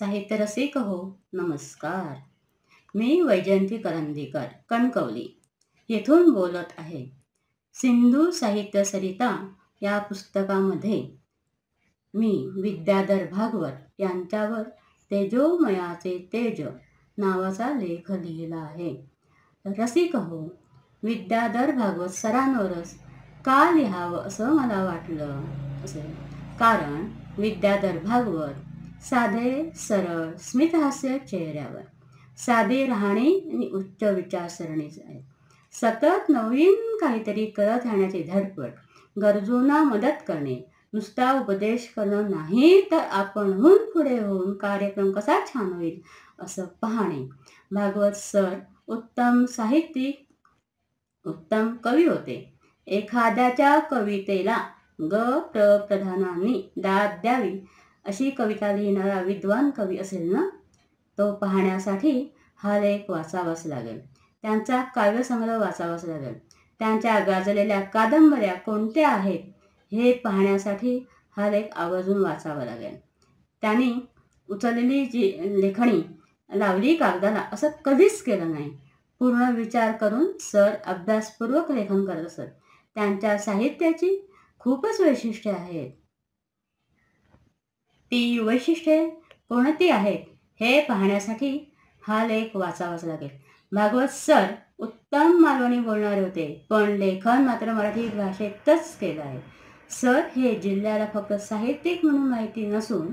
साहित्य रसिक हो, नमस्कार. मी वैजयंती करंदीकर कणकवली येथून बोलत आहे. सिंधू साहित्य सरिता या पुस्तकामध्ये मी विद्याधर भागवत यांच्यावर तेजोमयाचे तेज नावाचा लेख लिहिला आहे. रसिक हो, विद्याधर भागवत सरांवरच का लिहावं असं मला वाटलं असेल. कारण विद्याधर भागवत साधे सरळ स्मितहास्य चेहऱ्यावर, साधी राहणी आणि उच्च विचारसरणीच आहे. सतत नवीन काहीतरी करत राहण्याची धडपड, गरजूंना मदत करणे, नुसता उपदेश करणं नाही तर आपणहून पुढे होऊन कार्यक्रम कसा छान होईल असं पाहणे. भागवत सर उत्तम साहित्यिक, उत्तम कवी होते. एखाद्याच्या कवितेला प्रधानांनी दाद द्यावी अशी कविता लिहिणारा विद्वान कवी असेल ना, तो पाहण्यासाठी हा लेख वाचावाच लागेल. त्यांचा काव्यसंग्रह वाचावाच लागेल. त्यांच्या गाजलेल्या कादंबऱ्या कोणत्या आहेत हे पाहण्यासाठी हा लेख आवर्जून वाचावा लागेल. त्यांनी उचललेली जी लेखणी लावली कागदाला असं कधीच केलं नाही. पूर्ण विचार करून सर अभ्यासपूर्वक लेखन करत असत. त्यांच्या साहित्याची खूपच वैशिष्ट्ये आहेत. ती वैशिष्ट्ये कोणती आहेत हे पाहण्यासाठी हा लेख वाचावाच लागेल. भागवत सर उत्तम मालवणी बोलणारे होते, पण लेखन मात्र मराठी भाषेतच केलं आहे. सर हे जिल्ह्याला फक्त साहित्यिक म्हणून माहिती नसून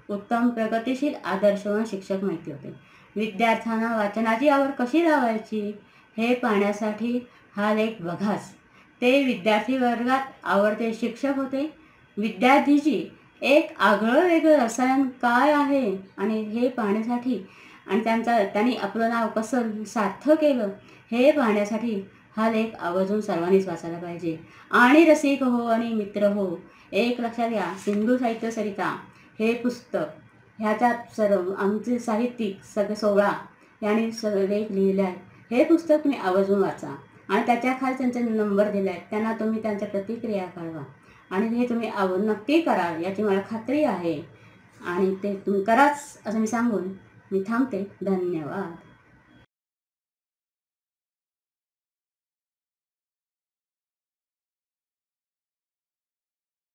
उत्तम प्रगतिशील आदर्शवान शिक्षक माहिती होते. विद्यार्थ्यांना वाचनाची आवड कशी लावायची हे पाहण्यासाठी हा लेख बघाच. ते विद्यार्थी वर्गात आवडते शिक्षक होते. विद्यार्थीची एक आगळं वेगळं रसायन काय आहे आणि हे पाहण्यासाठी आणि त्यांनी आपलं नाव कसं सार्थ केलं हे पाहण्यासाठी हा लेख आवर्जून सर्वांनीच वाचायला पाहिजे. आणि रसिक हो आणि मित्र हो, एक लक्षात घ्या, सिंधू साहित्य सरिता हे पुस्तक, ह्याच्यात सर्व आमचे साहित्यिक सगळे 16 यांनी सगळे लेख लिहिले आहेत. हे पुस्तक तुम्ही आवर्जून वाचा आणि त्याच्या खाली त्यांचे नंबर दिले आहेत, त्यांना तुम्ही त्यांच्या प्रतिक्रिया कळवा आणि हे तुम्ही नक्की कराल याची मला खात्री आहे. आणि ते तुम्ही कराच असं मी सांगून मी थांबते. धन्यवाद.